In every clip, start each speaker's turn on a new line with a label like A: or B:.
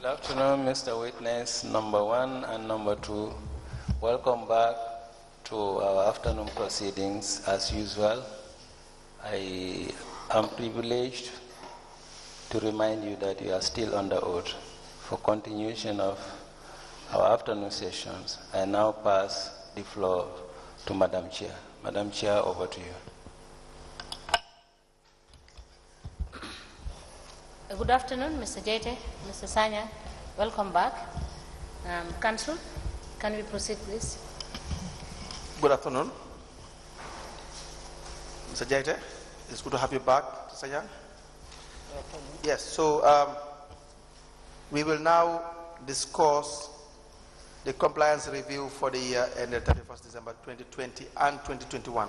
A: Good afternoon, Mr. Witness number 1 and number 2. Welcome back to our afternoon proceedings as usual. I am privileged to remind you that you are still under oath for continuation of our afternoon sessions. I now pass the floor to Madam Chair. Madam Chair, over to you.
B: Good afternoon, Mr. Jete, Mr. Sanya. Welcome back. Council, can we proceed, please?
C: Good afternoon. Mr. Jete, it's good to have you back, Mr. Sanya. Yes, so we will now discuss the compliance review for the year ended 31st December 2020 and 2021.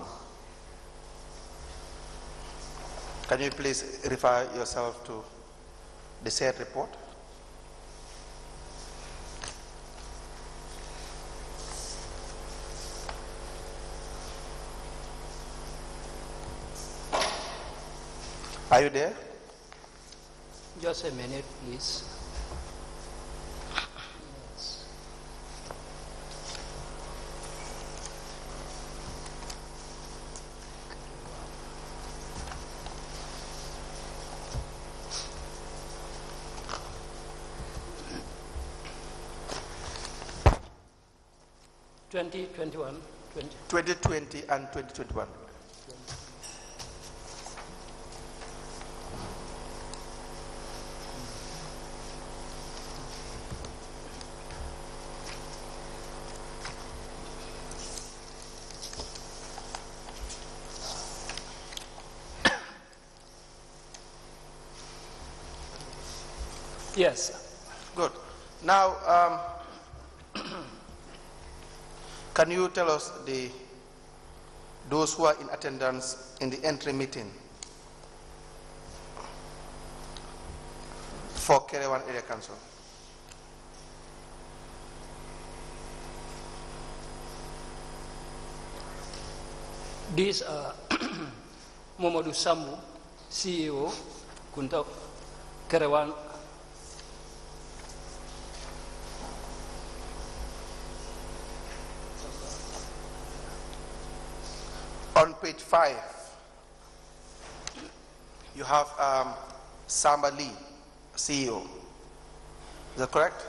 C: Can you please refer yourself to the said report? Are you there?
D: Just a minute, please. Yes.
C: 2020 and 2021.
D: Yes.
C: Good. Now, can you tell us those who are in attendance in the entry meeting for Kerewan Area Council?
D: These are Momodu Sambu, CEO, Kunta Kerewan.
C: On page 5, you have Samba Lee, CEO. Is that correct?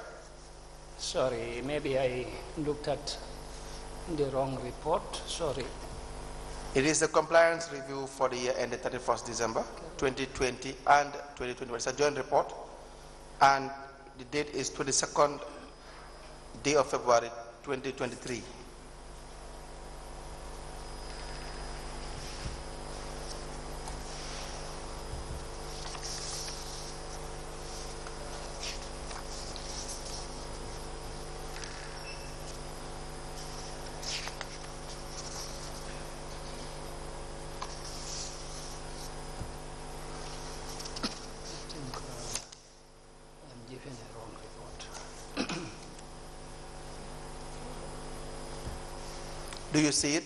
D: Sorry, maybe I looked at the wrong report. Sorry.
C: It is the compliance review for the year ended 31st December 2020 and 2021. It's a joint report, and the date is 22nd day of February 2023. Do you see it?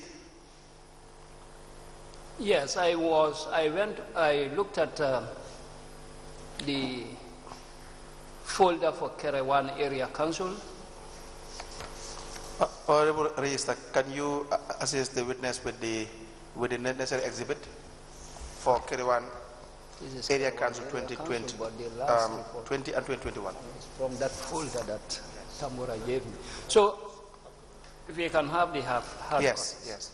D: Yes, I looked at the folder for Kerewan Area Council.
C: Honorable Register, can you assist the witness with the necessary exhibit for Kerewan Area Council 2020, 20 and 2021?
D: From that folder that Tamura gave me. So, if we can have the hard
C: yes,
D: copies.
C: Yes.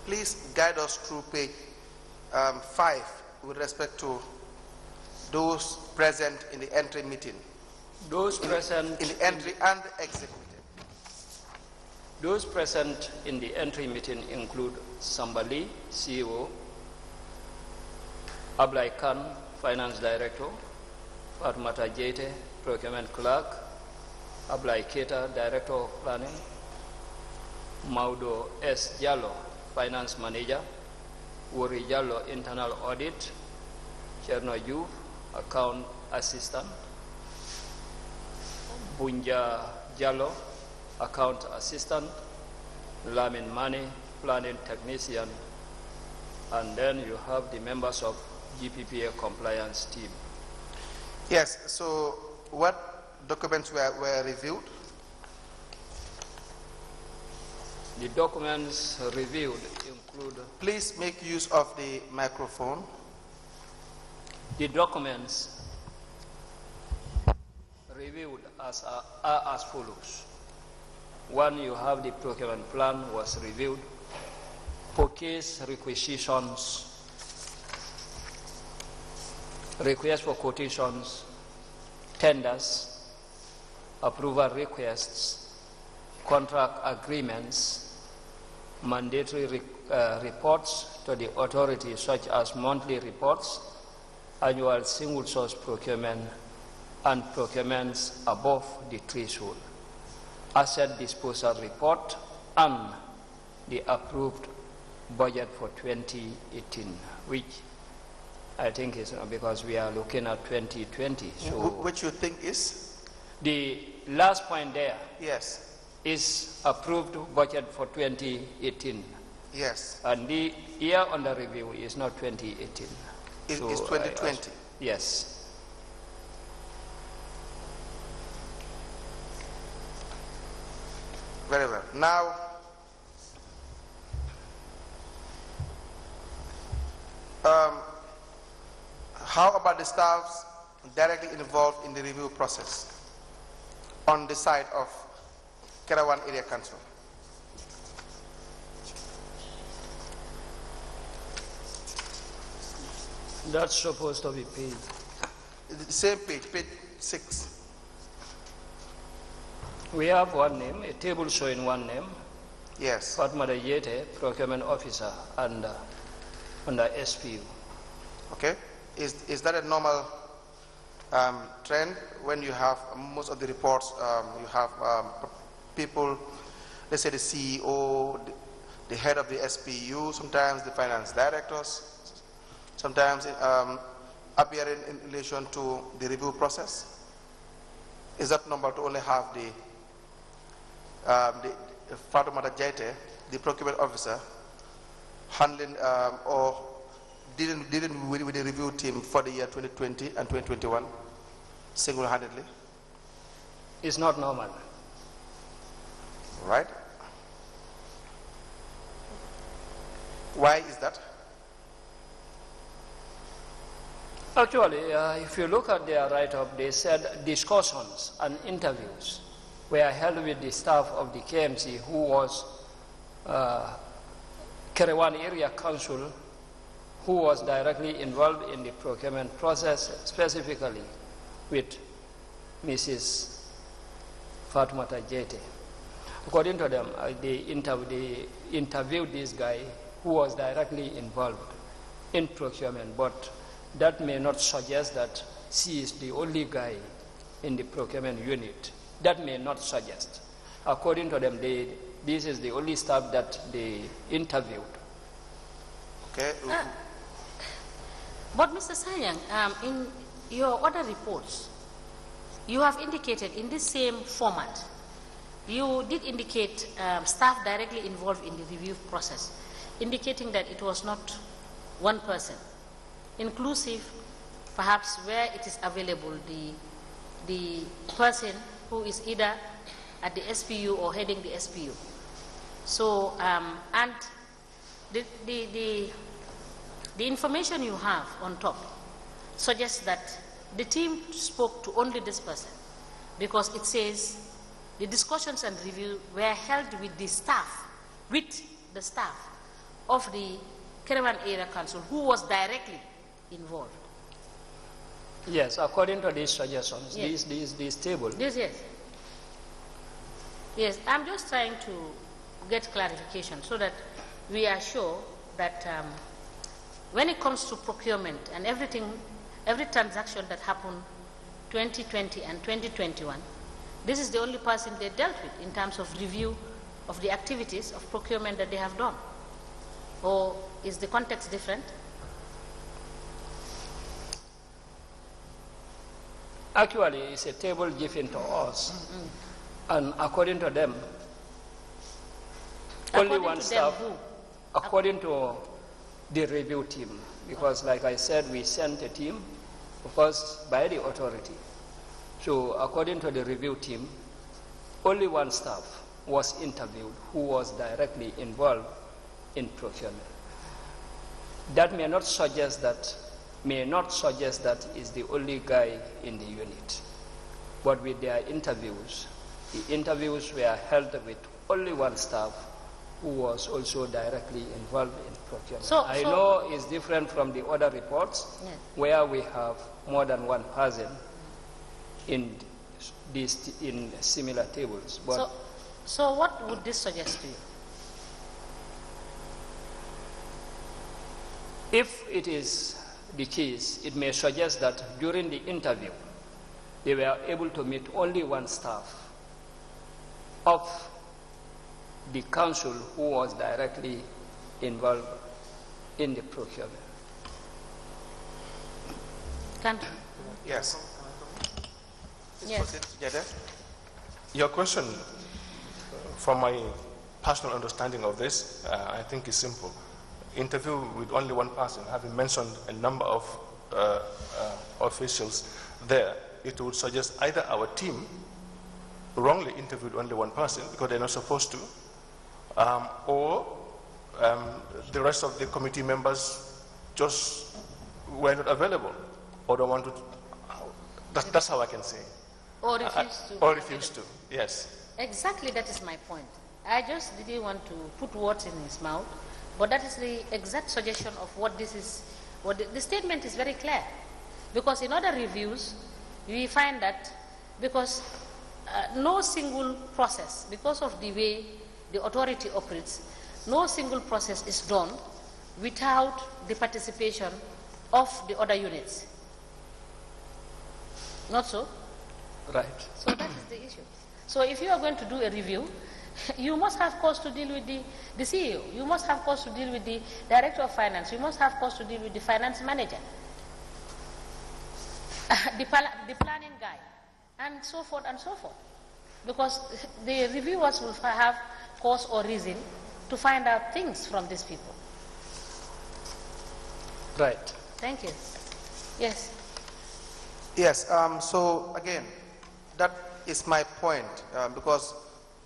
C: Please guide us through page 5 with respect to those present in the entry meeting.
D: Those present
C: in the entry and exit meeting.
D: Those present in the entry meeting include Sambali, CEO, Ablai Khan, Finance Director, Fatmata Jete, Procurement Clerk, Ablai Keta, Director of Planning, Maudo S. Jallo, Finance Manager, Uri Jallo, Internal Audit, Cherno Juve, Account Assistant, Bunja Jallo, Account Assistant, Lamin Mani, planning technician, and then you have the members of GPPA compliance team.
C: Yes, so what documents were reviewed?
D: The documents reviewed include...
C: Please make use of the microphone.
D: The documents reviewed are as follows. One, you have the procurement plan was reviewed, purchase requisitions, requests for quotations, tenders, approval requests, contract agreements, mandatory reports to the authorities such as monthly reports, annual single source procurement, and procurements above the threshold, asset disposal report, and the approved budget for 2018, which I think is because we are looking at 2020. So
C: which you think is?
D: The last point there.
C: Yes.
D: Is approved budget for 2018.
C: Yes.
D: And the year under review is not 2018.
C: It's 2020.
D: Yes.
C: Very well. Now, how about the staffs directly involved in the review process on the side of Kerawan Area Council?
D: That's supposed to be paid.
C: The same page, page 6.
D: We have one name, a table showing one name.
C: Yes.
D: Fatma Yete, procurement officer, and under SPU.
C: Okay. Is that a normal trend when you have most of the reports? You have people, let's say the CEO, the head of the SPU, sometimes the finance directors, sometimes appearing in relation to the review process. Is that number to only have the Fatoumata Jaite, the procurement officer, handling or dealing with the review team for the year 2020 and 2021 single-handedly?
D: It's not normal.
C: Right? Why is that?
D: Actually, if you look at their write-up, they said discussions and interviews were held with the staff of the KMC who was Kerewan Area Council, who was directly involved in the procurement process, specifically with Mrs. Fatoumata Jaite. According to them, they interviewed this guy who was directly involved in procurement, but that may not suggest that she is the only guy in the procurement unit. That may not suggest. According to them, this is the only staff that they interviewed.
C: Okay.
B: But Mr. Sanyang, in your other reports, you have indicated in this same format, you did indicate staff directly involved in the review process, indicating that it was not one person, inclusive, perhaps where it is available, the person who is either at the SPU or heading the SPU. So, and the information you have on top suggests that the team spoke to only this person, because it says the discussions and review were held with the staff of the Kerewan Area Council, who was directly involved.
D: Yes, according to these suggestions,
B: yes.
D: this table.
B: Yes, yes. Yes, I'm just trying to get clarification so that we are sure that when it comes to procurement and everything, every transaction that happened 2020 and 2021, this is the only person they dealt with in terms of review of the activities of procurement that they have done. Or is the context different?
D: Actually, it's a table given to us, and according to them, Only one staff, according to the review team, because like I said, we sent a team first by the authority. So according to the review team, only one staff was interviewed who was directly involved in procurement. That may not suggest that is the only guy in the unit. But with their interviews, the interviews were held with only one staff who was also directly involved in procurement. I know it's different from the other reports, yes, where we have more than one person in similar tables. But
B: so what would this suggest to you?
D: If it is the case, it may suggest that during the interview, they were able to meet only one staff of the council who was directly involved in the procurement.
C: Yes.
B: Yes.
E: Your question, from my personal understanding of this, I think is simple. Interview with only one person, having mentioned a number of officials there, it would suggest either our team wrongly interviewed only one person because they're not supposed to, or the rest of the committee members just were not available or don't want to. That's how I can say.
B: Or refused to.
E: Or refused to, yes.
B: Exactly, that is my point. I just didn't want to put words in his mouth, but that is the exact suggestion of what this is. What the statement is very clear. Because in other reviews, we find that because no single process, because of the way the authority operates, no single process is done without the participation of the other units. Not so?
D: Right.
B: So that is the issue. So if you are going to do a review, you must have cause to deal with the CEO. You must have cause to deal with the director of finance. You must have cause to deal with the finance manager, the planning guy, and so forth and so forth. Because the reviewers will have cause or reason to find out things from these people.
D: Right.
B: Thank you. Yes.
C: Yes, so again, that is my point, because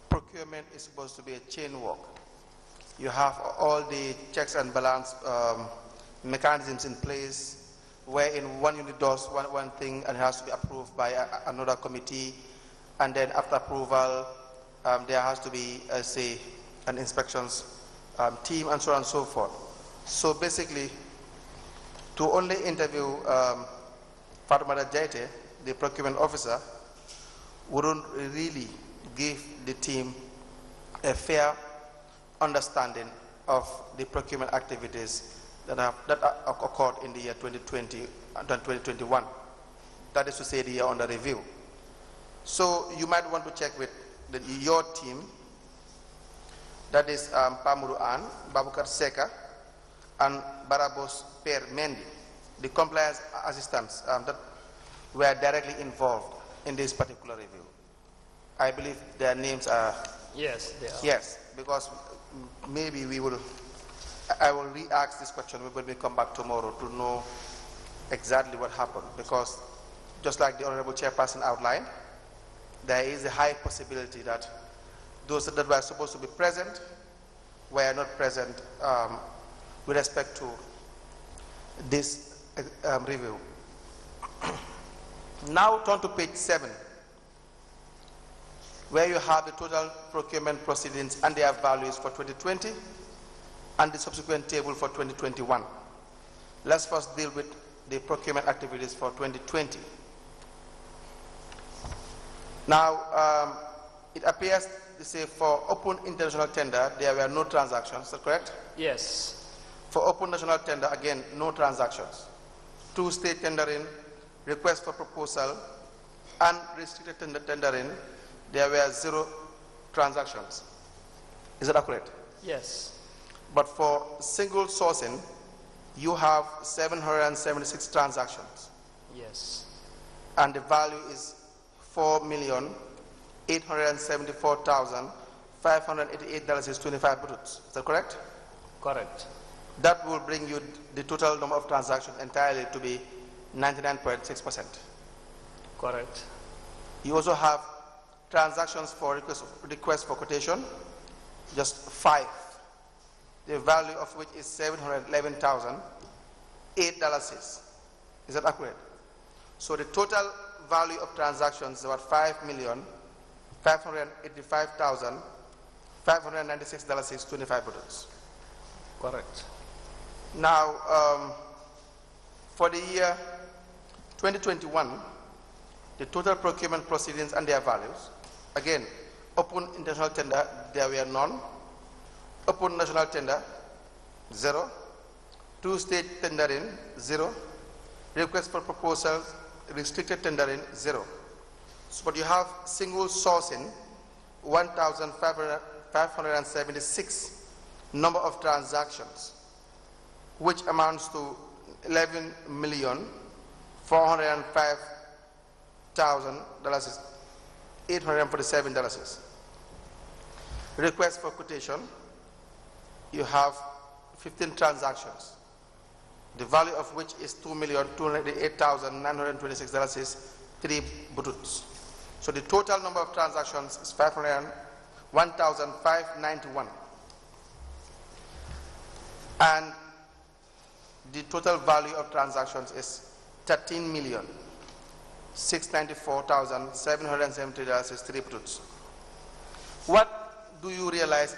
C: procurement is supposed to be a chain work. You have all the checks and balance mechanisms in place, wherein one unit does one thing and it has to be approved by another committee, and then after approval, there has to be, say, an inspections team and so on and so forth. So basically, to only interview Fatmata Jaite, the procurement officer, wouldn't really give the team a fair understanding of the procurement activities that occurred in the year 2020 and 2021. That is to say, the year under review. So you might want to check with your team, that is Pamuru Ann, Babukar Seka, and Barabos Per Mendy, the compliance assistants that were directly involved in this particular review. I believe their names are...
D: Yes, they are.
C: Yes, because maybe I will re-ask this question when we come back tomorrow to know exactly what happened, because just like the Honorable Chairperson outlined, there is a high possibility that those that were supposed to be present were not present with respect to this review. Now turn to page 7, where you have the total procurement proceedings and their values for 2020 and the subsequent table for 2021. Let's first deal with the procurement activities for 2020. Now, it appears to say for open international tender, there were no transactions, is that correct?
D: Yes.
C: For open national tender, again, no transactions. 2 state tendering, request for proposal, and restricted tendering, there were 0 transactions. Is that accurate?
D: Yes.
C: But for single sourcing, you have 776 transactions.
D: Yes.
C: And the value is 4,874,500 $588.25. Is that correct?
D: Correct.
C: That will bring you the total number of transactions entirely to be 99.6%.
D: Correct.
C: You also have transactions for request for quotation, just 5, the value of which is $711,008. Is that accurate? So the total value of transactions is about $5,585,596.25.
D: Correct.
C: Now, for the year 2021, the total procurement proceedings and their values, again, open international tender, there were none. Open national tender, 0. Two-state tendering, 0. Request for proposals, restricted tendering, 0. So, but you have single sourcing, 1,576 number of transactions, which amounts to $11,405,847. Request for quotation, you have 15 transactions, the value of which is $2,208,926, 3 bututs. So the total number of transactions is 1,591. And the total value of transactions is $13,694,770, 3 bututs. What do you realize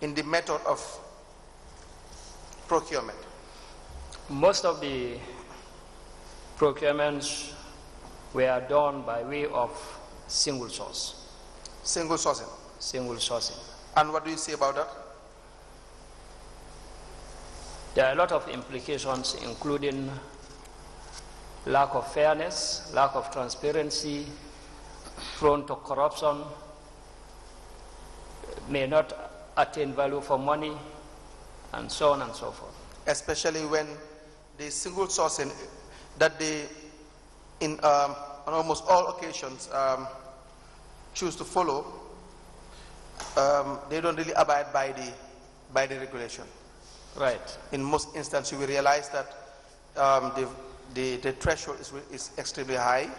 C: in the method of procurement?
D: Most of the procurements were done by way of single source.
C: Single sourcing.
D: Single sourcing.
C: And what do you say about that?
D: There are a lot of implications, including lack of fairness, lack of transparency, prone to corruption, may not attain value for money, and so on and so forth.
C: Especially when the single sourcing that they, on almost all occasions, choose to follow, they don't really abide by the regulation.
D: Right.
C: In most instances, we realize that the threshold is extremely high,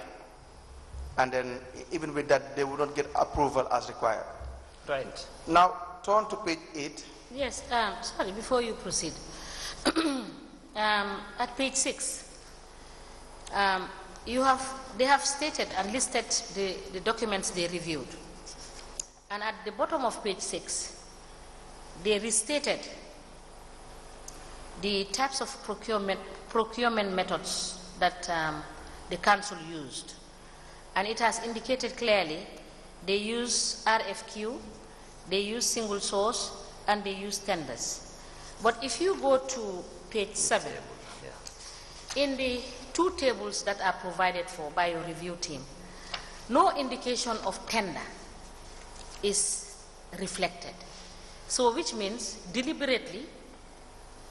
C: and then even with that, they will not get approval as required.
D: Right.
C: Now, turn to page 8.
B: Yes, sorry, before you proceed. At page 6, they have stated and listed the documents they reviewed. And at the bottom of page 6, they restated the types of procurement methods that the council used. And it has indicated clearly they use RFQ, they use single source, and they use tenders. But if you go to page 7, in the 2 tables that are provided for by your review team, no indication of tender is reflected. So which means deliberately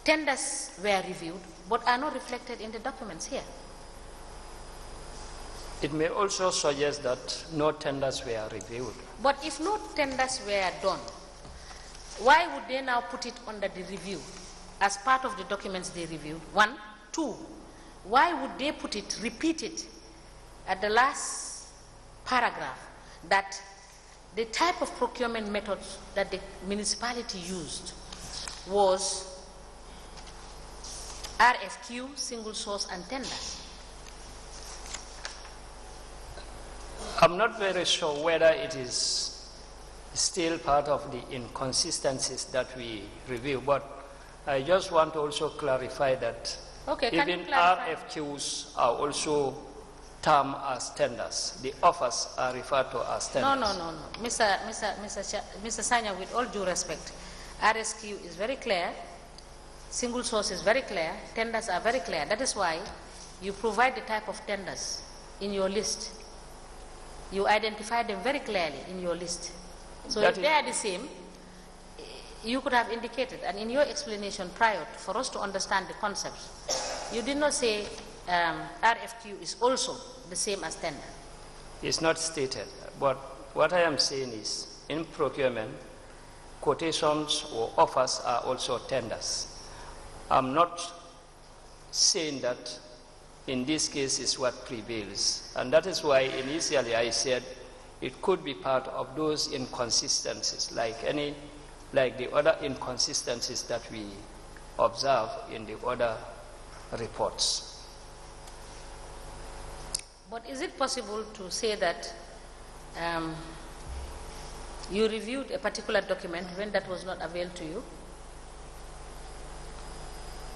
B: tenders were reviewed but are not reflected in the documents here.
D: It may also suggest that no tenders were reviewed.
B: But if no tenders were done, why would they now put it under the review as part of the documents they reviewed? 1. 2, why would they put it, repeat it at the last paragraph that the type of procurement methods that the municipality used was RFQ, single source, and tender?
D: I'm not very sure whether it is still part of the inconsistencies that we review, but I just want to also clarify that even RFQs are also termed as tenders. The offers are referred to as tenders.
B: No. Mr. Sanya, with all due respect, RSQ is very clear, single source is very clear, tenders are very clear. That is why you provide the type of tenders in your list. You identify them very clearly in your list. So if they are the same, you could have indicated, and in your explanation prior, for us to understand the concepts, you did not say RFQ is also the same as tender.
D: It's not stated, but what I am saying is in procurement, quotations or offers are also tenders. I'm not saying that in this case is what prevails, and that is why initially I said it could be part of those inconsistencies, like the other inconsistencies that we observe in the other reports.
B: But is it possible to say that you reviewed a particular document when that was not availed to you?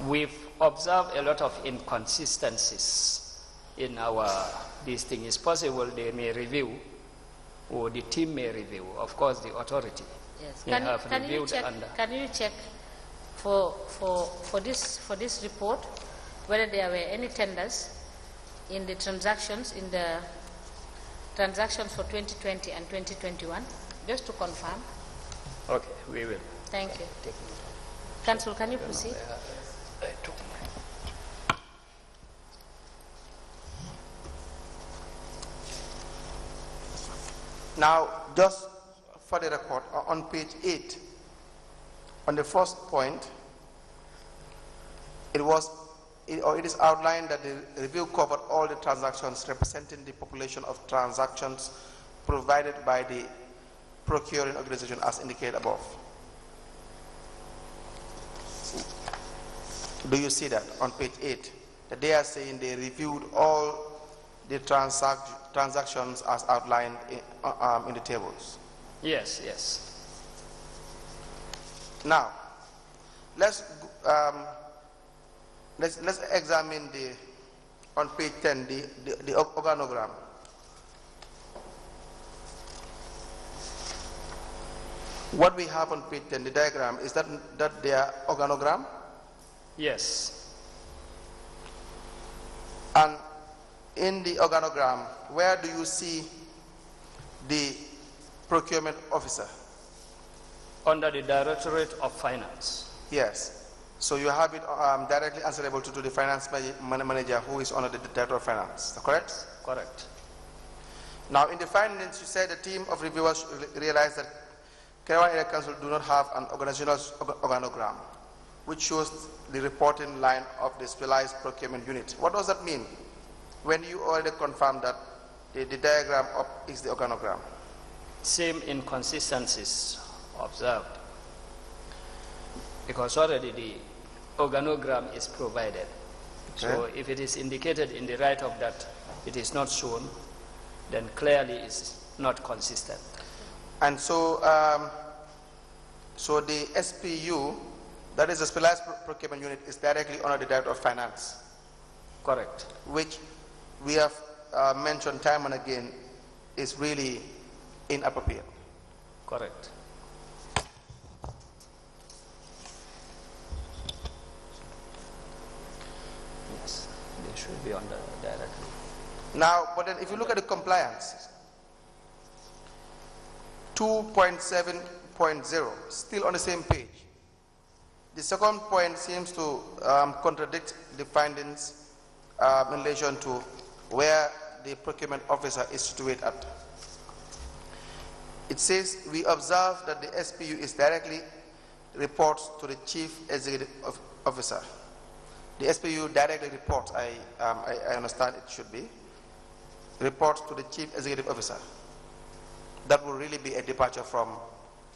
D: We've observed a lot of inconsistencies in our this thing. It's possible they may review, or the team may review. Of course, the authority.
B: Yes.
D: Can
B: you check for this report whether there were any tenders in the transactions for 2020 and 2021, just to confirm?
D: Okay, we will.
B: Thank you. Council, can you proceed?
C: Now, just for the record, on page 8, on the first point, it is outlined that the review covered all the transactions representing the population of transactions provided by the procuring organization as indicated above. Do you see that on page 8? That they are saying they reviewed all the transactions as outlined in the tables.
D: Yes, yes.
C: Now, let's examine on page 10 the organogram. What we have on page 10, the diagram, is that their organogram?
D: Yes.
C: And in the organogram, where do you see the procurement officer?
D: Under the Directorate of Finance.
C: Yes. So you have it directly answerable to the finance manager, who is under the Director of Finance, correct?
D: Correct.
C: Now, in the findings, you said the team of reviewers realized that Kerawan Area Council do not have an organizational organogram, which shows the reporting line of the specialized procurement unit. What does that mean when you already confirmed that the diagram is the organogram?
D: Same inconsistencies observed, because already the organogram is provided. Okay. So if it is indicated in the write-up that it is not shown, then clearly it's not consistent.
C: And so, so the SPU, that is the Specialized Procurement Unit, is directly under the Director of Finance.
D: Correct.
C: Which we have mentioned time and again is really inappropriate.
D: Correct. Yes, they should be under directly.
C: Now, but then if you look at the compliance, 2.7.0, still on the same page. The second point seems to contradict the findings in relation to where the procurement officer is situated at. It says, we observe that the SPU is directly reports to the Chief Executive Officer. The SPU directly reports, I understand it should be, reports to the Chief Executive Officer. That will really be a departure from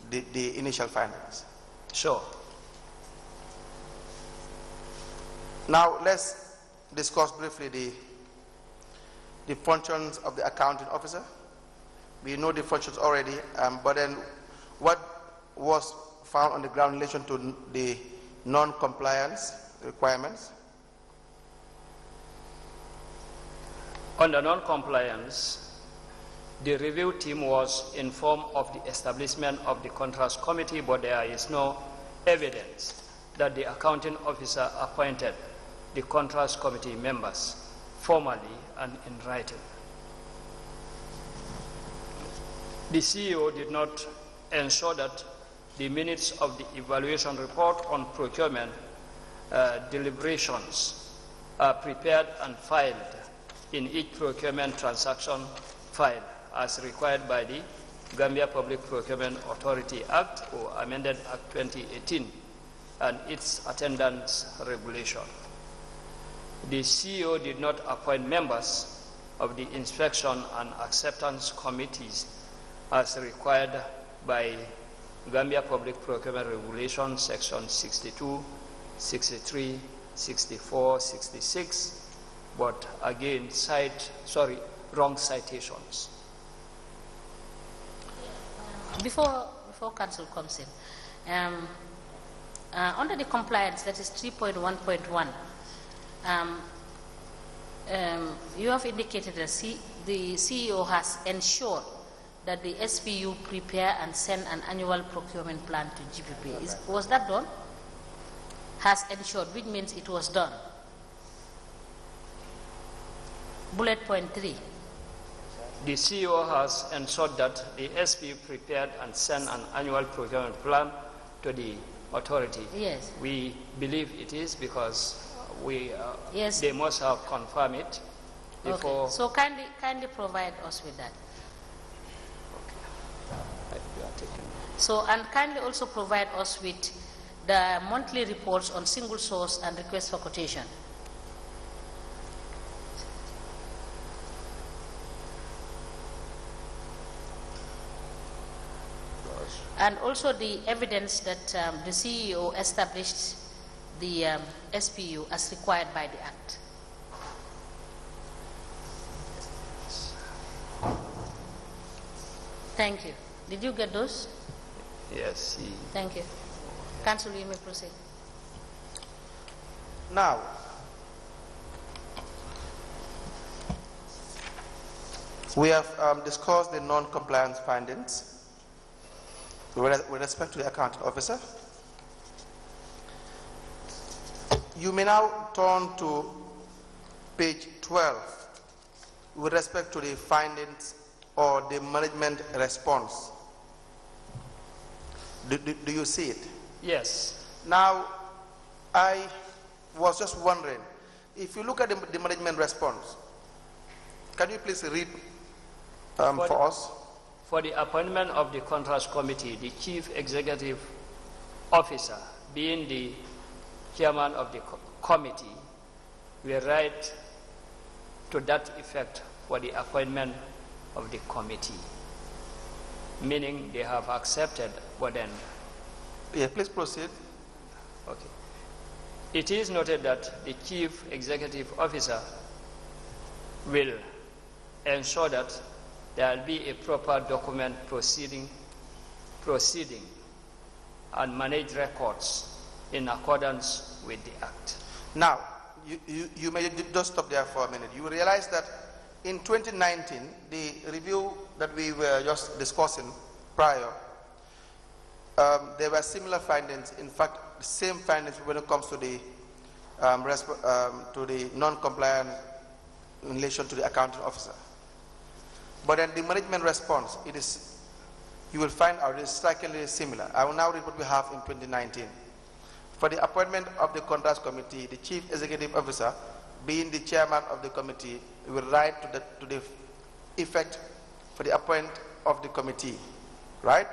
C: the initial findings.
D: Sure.
C: Now let's discuss briefly the functions of the accounting officer. We know the functions already, but then what was found on the ground in relation to the non-compliance requirements?
D: Under non-compliance, the review team was informed of the establishment of the contrast committee, but there is no evidence that the accounting officer appointed the contrast committee members formally and in writing. The CEO did not ensure that the minutes of the evaluation report on procurement deliberations are prepared and filed in each procurement transaction file as required by the Gambia Public Procurement Authority Act, or amended Act 2018, and its attendance regulation. The CEO did not appoint members of the inspection and acceptance committees as required by Gambia Public Procurement Regulation section 62, 63, 64, 66, but again wrong citations.
B: Before council comes in, under the compliance, that is 3.1.1, you have indicated that the CEO has ensured that the SPU prepare and send an annual procurement plan to GPP. Was that done? Has ensured, which means it was done. Bullet point 3.
D: The CEO has ensured that the SPU prepared and sent an annual procurement plan to the authority.
B: Yes.
D: We believe it is because
B: yes.
D: They must have confirmed it before.
B: Okay. So kindly provide us with that.
D: Okay.
B: So, and kindly also provide us with the monthly reports on single source and request for quotation. And also the evidence that the CEO established the SPU as required by the Act. Thank you. Did you get those?
D: Yes.
B: Thank you. Council, you may proceed.
C: Now, we have discussed the non-compliance findings with respect to the accounting officer. You may now turn to page 12 with respect to the findings or the management response. Do you see it?
D: Yes.
C: Now, I was just wondering, if you look at the management response, can you please read for us?
D: For the appointment of the contracts committee, the chief executive officer, being the chairman of the committee, will write to that effect for the appointment of the committee, meaning they have accepted, but then.
C: Yeah, please proceed.
D: Okay. It is noted that the chief executive officer will ensure that there will be a proper document proceeding and manage records in accordance with the Act.
C: Now, you may just stop there for a minute. You realize that in 2019, the review that we were just discussing prior, there were similar findings. In fact, the same findings when it comes to the non-compliant in relation to the accounting officer. But then the management response, you will find out it is strikingly similar. I will now read what we have in 2019. For the appointment of the contracts committee, the chief executive officer, being the chairman of the committee, will write to the effect for the appointment of the committee, right?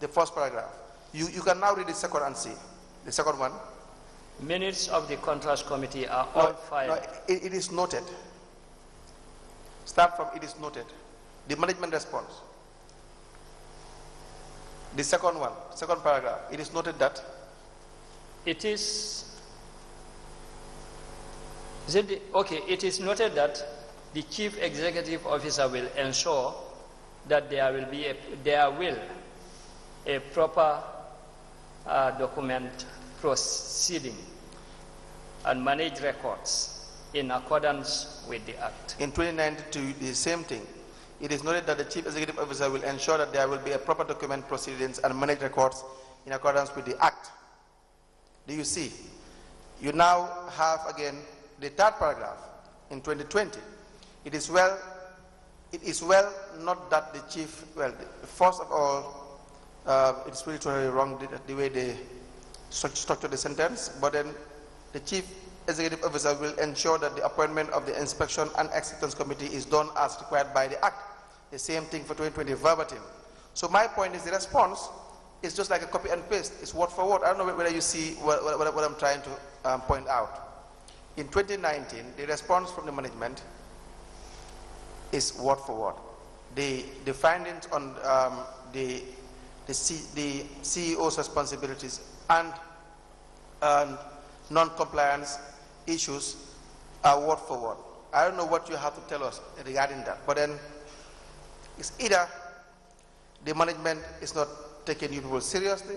C: The first paragraph. You can now read the second and see. The second one.
D: Minutes of the contracts committee are all filed.
C: No, it is noted. Start from it is noted. The management response. The second one, second paragraph. It is noted that.
D: It is it is noted that the chief executive officer will ensure that there will be a proper document proceeding and manage records in accordance with the Act.
C: In 2092, the same thing. It is noted that the chief executive officer will ensure that there will be a proper document proceedings and manage records in accordance with the Act. Do you see? You now have again the third paragraph in 2020. It is well not that the chief, first of all, it's spiritually wrong the way they structure the sentence, but then the chief executive officer will ensure that the appointment of the inspection and acceptance committee is done as required by the Act. The same thing for 2020 verbatim. So my point is the response is just like a copy and paste. It's word for word. I don't know whether you see what I'm trying to point out. In 2019, the response from the management is word for word. The findings on the CEO's responsibilities and non-compliance issues are word for word. I don't know what you have to tell us regarding that, but then it's either the management is not taking you people seriously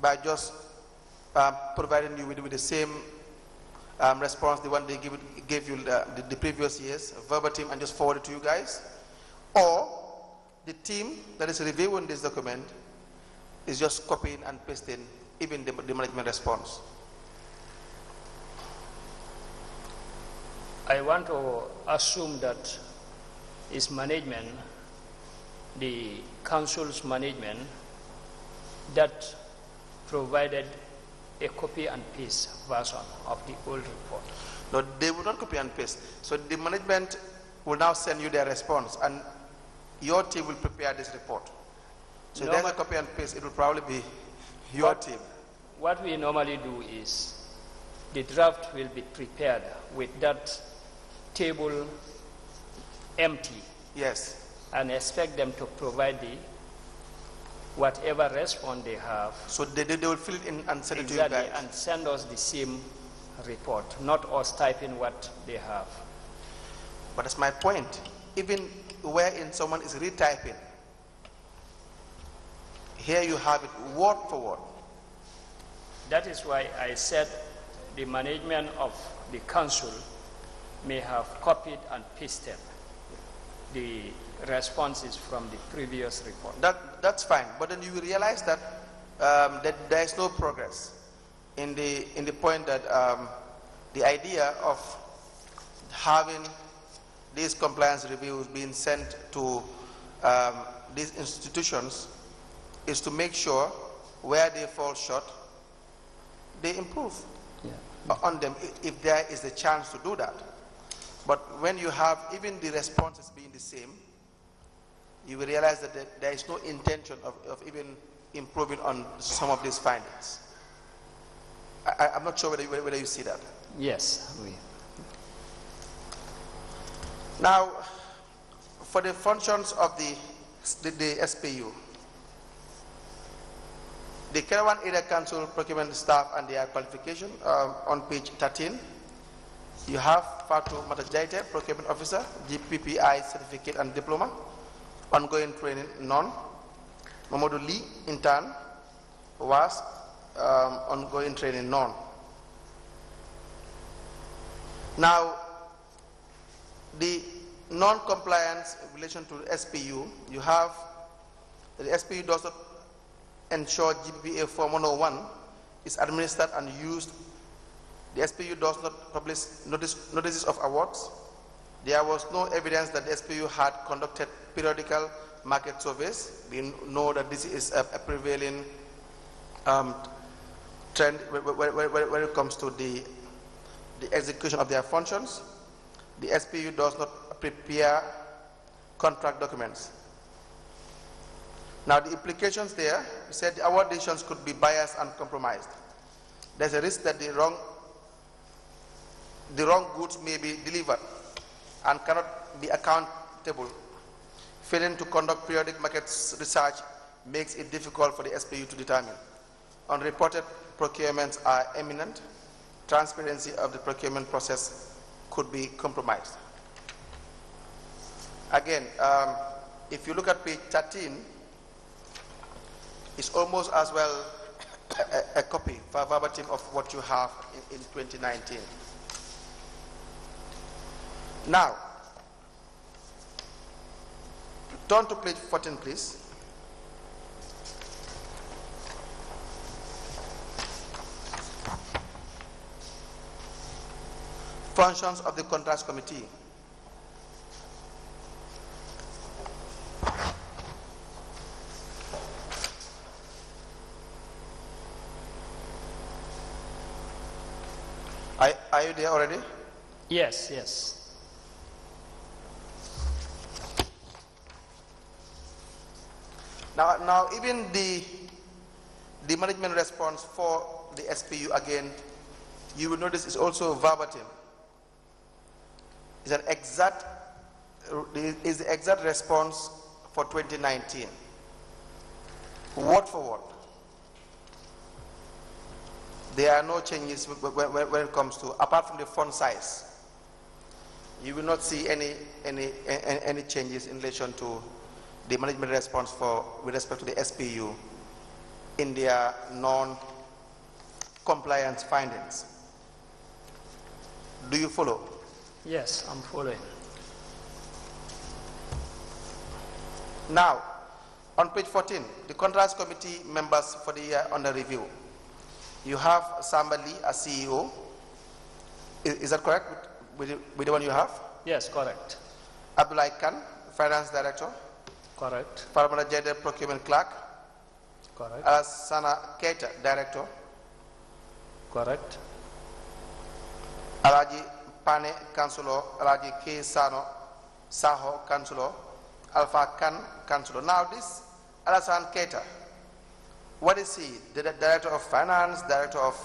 C: by just providing you with the same response, the one they gave you the previous years, verbatim, and just forward it to you guys, or the team that is reviewing this document is just copying and pasting even the management response.
D: I want to assume that is management, the council's management, that provided a copy and paste version of the old report.
C: No, they will not copy and paste. So the management will now send you their response, and your team will prepare this report. So if there's a copy and paste, it will probably be your team.
D: What we normally do is the draft will be prepared with that table empty.
C: Yes.
D: And expect them to provide the whatever response they have.
C: So they will fill it in and send it to you guys.
D: And send us the same report, not us typing what they have.
C: But that's my point. Even wherein someone is retyping, here you have it word for word.
D: That is why I said the management of the council may have copied and pasted the responses from the previous report.
C: That's fine, but then you will realize that that there is no progress in the point that the idea of having these compliance reviews being sent to these institutions is to make sure where they fall short, they improve on them if there is a chance to do that. But when you have even the responses being the same, you will realize that there is no intention of even improving on some of these findings. I'm not sure whether you see that.
D: Yes.
C: Now, for the functions of the SPU, the Caravan Area Council procurement staff and their qualification on page 13, you have Fatu Matajaite, procurement officer, GPPI certificate and diploma, ongoing training none. Mamadou Lee, intern, was ongoing training none. Now, the non-compliance in relation to SPU, you have the SPU does not ensure GPPA Form 101 is administered and used. The SPU does not publish notices of awards. There was no evidence that the SPU had conducted periodical market surveys. We know that this is a prevailing trend when it comes to the execution of their functions. The SPU does not prepare contract documents. Now the implications there, we said the award decisions could be biased and compromised. There's a risk that the wrong goods may be delivered and cannot be accountable. Failing to conduct periodic market research makes it difficult for the SPU to determine. Unreported procurements are imminent. Transparency of the procurement process could be compromised. Again, if you look at page 13, it's almost as well a copy, verbatim of what you have in 2019. Now, turn to page 14, please. Functions of the Contracts Committee. Are you there already?
D: Yes, yes.
C: Now even the management response for the SPU again, you will notice is also verbatim. It's the exact response for 2019, word for word. There are no changes when it comes to, apart from the font size. You will not see any changes in relation to the management response with respect to the SPU in their non-compliance findings. Do you follow?
D: Yes, I'm following.
C: Now, on page 14, the contracts committee members for the year under review. You have Samba Lee as CEO. Is that correct with the one you have?
D: Yes, correct.
C: Abdullah Khan, finance director.
D: Correct.
C: Farmana Jede, procurement clerk.
D: Correct.
C: Sana Keita, director.
D: Correct.
C: Alaji Pane, councillor. Alaji K. Saho, councillor. Alpha Khan, councillor. Now this Alasan Keita, what is he? The director of finance, director of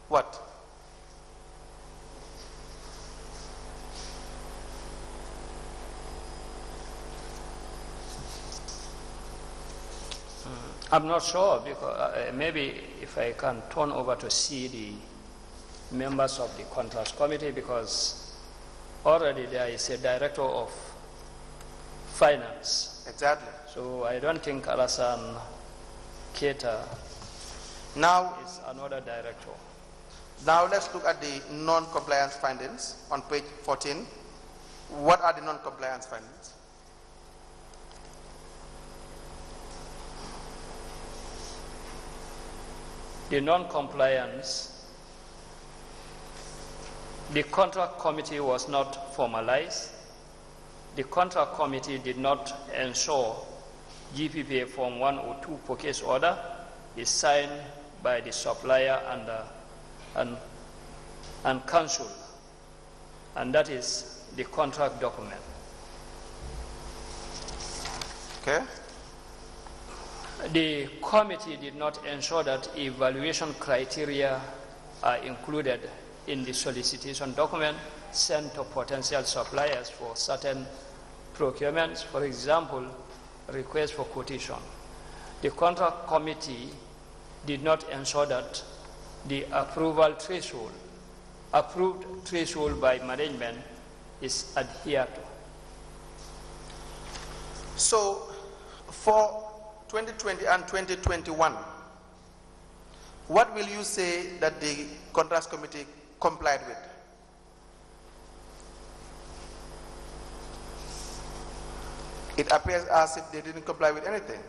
C: what?
D: I'm not sure, because maybe if I can turn over to see the members of the contracts committee, because already there is a director of finance.
C: Exactly.
D: So I don't think Alasan Keita
C: now
D: is another director.
C: Now let's look at the non-compliance findings on page 14. What are the non-compliance findings?
D: The non-compliance, the contract committee was not formalized. The contract committee did not ensure GPPA Form 102 purchase order is signed by the supplier and council, and that is the contract document.
C: Okay.
D: The committee did not ensure that evaluation criteria are included in the solicitation document sent to potential suppliers for certain procurements, for example, request for quotation. The contract committee did not ensure that the approval threshold, approved threshold by management, is adhered to.
C: So, for 2020 and 2021, what will you say that the contracts committee complied with? It appears as if they didn't comply with anything.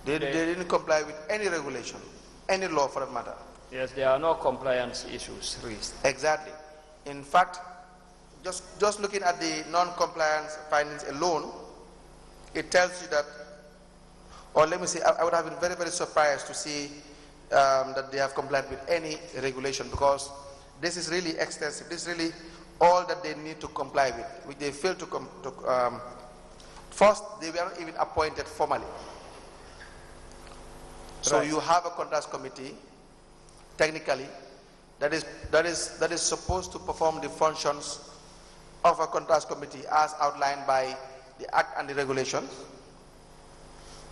C: They didn't comply with any regulation, any law for that matter.
D: Yes, there are no compliance issues raised.
C: Exactly. In fact, just looking at the non-compliance findings alone, it tells you that, or let me say, I would have been very, very surprised to see that they have complied with any regulation, because this is really extensive. This is really all that they need to comply with, which they failed to first, they were not even appointed formally. So you have a contracts committee, technically, that is supposed to perform the functions of a contracts committee as outlined by the Act and the regulations,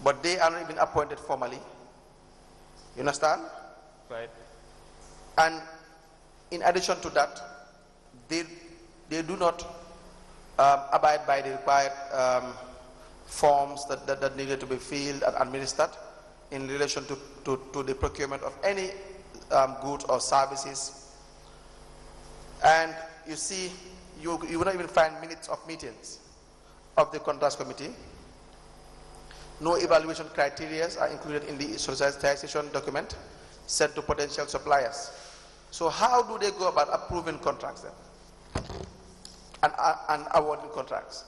C: but they are not even appointed formally. You understand?
D: Right.
C: And in addition to that, they do not abide by the required forms that needed to be filled and administered in relation to the procurement of any goods or services. And you see, you will not even find minutes of meetings of the contracts committee. No evaluation criteria are included in the solicitation document sent to potential suppliers. So how do they go about approving contracts then and awarding contracts?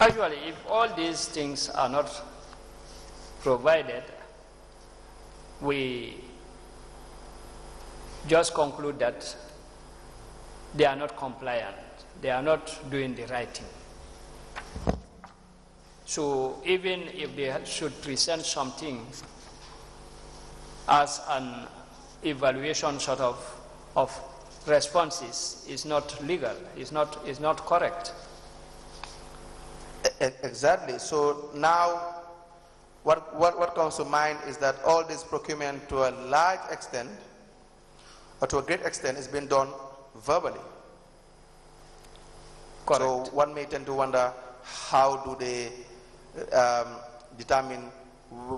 D: Actually, if all these things are not provided, we just conclude that they are not compliant. they are not doing the right thing. So even if they should present something as an evaluation sort of responses, is not legal, is not correct.
C: Exactly. So now what comes to mind is that all this procurement to a large extent or to a great extent is being done verbally.
D: Correct.
C: So one may tend to wonder, how do they determine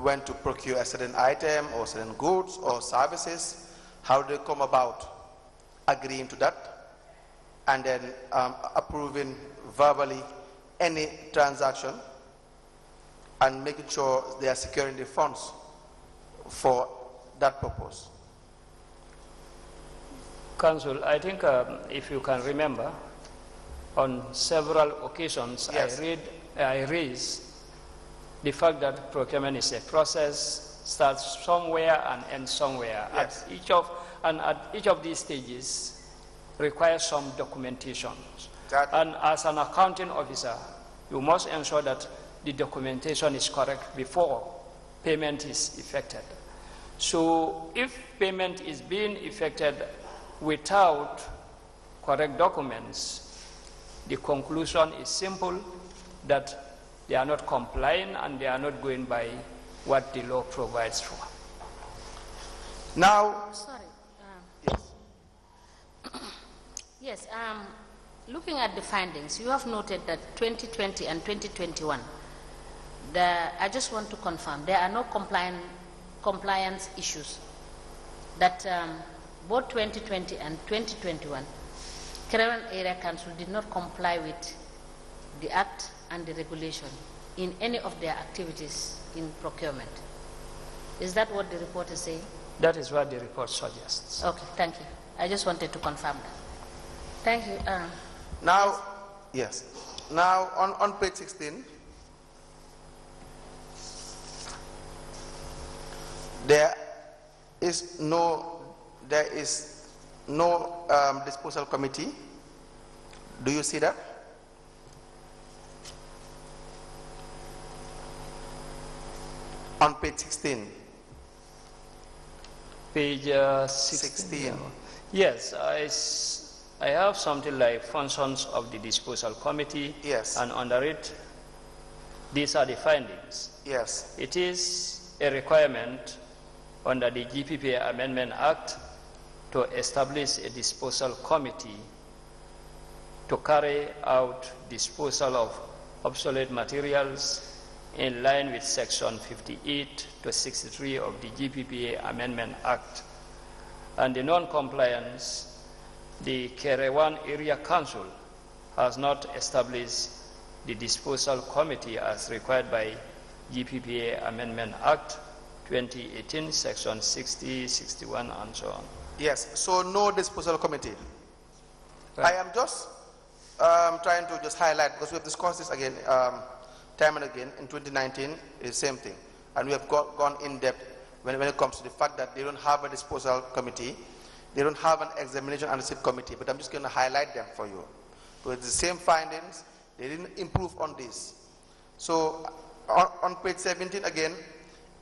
C: when to procure a certain item or certain goods or services? How do they come about agreeing to that and then approving verbally any transaction and making sure they are securing the funds for that purpose?
D: Council, I think if you can remember, on several occasions,
C: yes,
D: I raised the fact that procurement is a process, starts somewhere and ends somewhere.
C: Yes.
D: At each of these stages requires some documentation.
C: Exactly.
D: And as an accounting officer, you must ensure that the documentation is correct before payment is effected. So if payment is being effected without correct documents, the conclusion is simple, that they are not complying and they are not going by what the law provides for.
C: Now,
B: Sorry.
C: yes.
B: Yes, looking at the findings, you have noted that 2020 and 2021, I just want to confirm, there are no compliance issues. That both 2020 and 2021, Caravan Area Council did not comply with the Act and the regulation in any of their activities in procurement. Is that what the report is saying?
D: That is what the report suggests.
B: Okay, thank you. I just wanted to confirm that. Thank you.
C: Now, yes. Now, on page 16, there is no disposal committee. Do you see that? On page 16.
D: Page 16.
C: 16.
D: Yes, I have something like functions of the disposal committee.
C: Yes.
D: And under it, these are the findings.
C: Yes.
D: It is a requirement under the GPPA Amendment Act to establish a disposal committee to carry out disposal of obsolete materials in line with Section 58 to 63 of the GPPA Amendment Act. And the non-compliance, the Kerewan Area Council has not established the disposal committee as required by GPPA Amendment Act 2018, Section 60, 61, and so on.
C: Yes, so no disposal committee.
D: Right.
C: I am just trying to just highlight, because we have discussed this again, time and again, in 2019, it's the same thing. And we have gone in depth when it comes to the fact that they don't have a disposal committee, they don't have an examination and receipt committee, but I'm just going to highlight them for you. So it's the same findings, they didn't improve on this. So on page 17 again,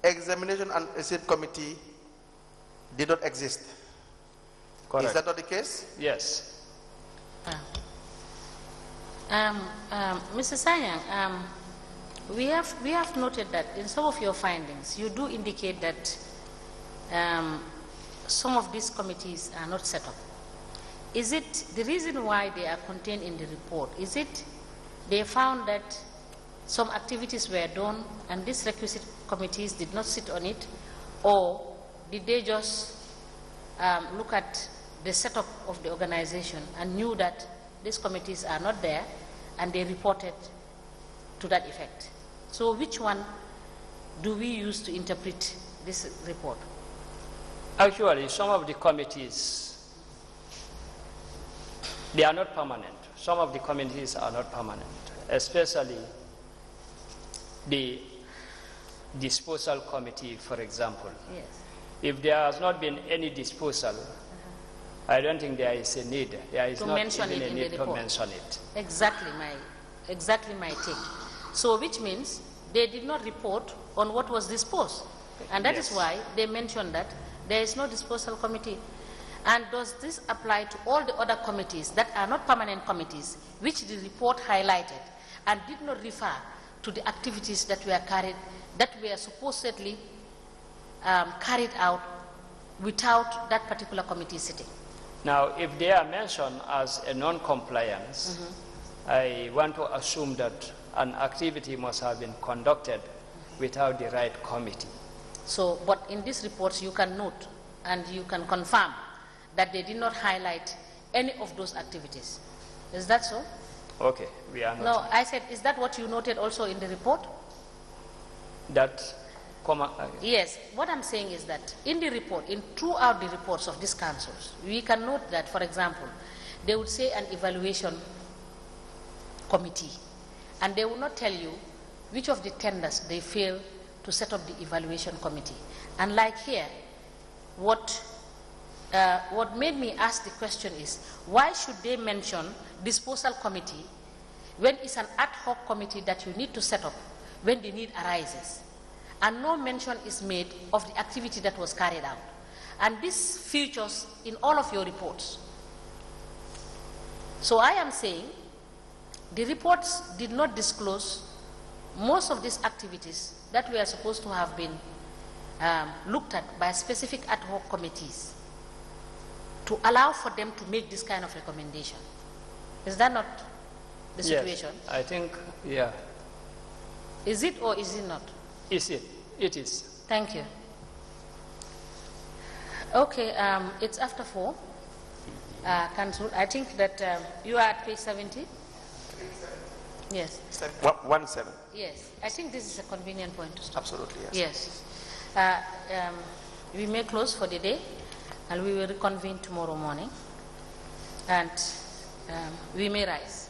C: examination and receipt committee did not exist.
D: Correct.
C: Is that not the case?
D: Yes.
B: Mr. Sanyang, we have noted that in some of your findings, you do indicate that some of these committees are not set up. Is it the reason why they are contained in the report? Is it they found that some activities were done and these requisite committees did not sit on it, or did they just look at the setup of the organization and knew that these committees are not there and they reported to that effect? So which one do we use to interpret this report?
D: Actually, some of the committees, they are not permanent. Some of the committees are not permanent, especially the disposal committee, for example.
B: Yes.
D: If there has not been any disposal, I don't think there is a need. There is
B: to
D: not
B: mention
D: even
B: it
D: a
B: in
D: need
B: the
D: to
B: report.
D: mention it.
B: Exactly my take. So which means they did not report on what was disposed. And that is why they mentioned that there is no disposal committee. And does this apply to all the other committees that are not permanent committees, which the report highlighted and did not refer to the activities that were supposedly carried out without that particular committee sitting?
D: Now, if they are mentioned as a non-compliance, I want to assume that an activity must have been conducted without the right committee.
B: So, but in these reports you can note and you can confirm that they did not highlight any of those activities. Is that so?
D: Okay, we are not.
B: No, I said, is that what you noted also in the report? Yes, what I'm saying is that in the report, throughout the reports of these councils, we can note that, for example, they would say an evaluation committee, and they will not tell you which of the tenders they fail to set up the evaluation committee. And like here, what made me ask the question is, why should they mention disposal committee when it's an ad hoc committee that you need to set up when the need arises? And no mention is made of the activity that was carried out. And this features in all of your reports. So I am saying the reports did not disclose most of these activities that were supposed to have been looked at by specific ad hoc committees to allow for them to make this kind of recommendation. Is that not the situation?
D: Yes, I think, yeah.
B: Is it or is it not?
D: Is it? It is.
B: Thank you. Okay, it's after 4. Council, I think that you are at page 70? Yes.
C: 17.
B: Yes. I think this is a convenient point to stop.
C: Absolutely, yes.
B: Yes. We may close for the day, and we will reconvene tomorrow morning, and we may rise.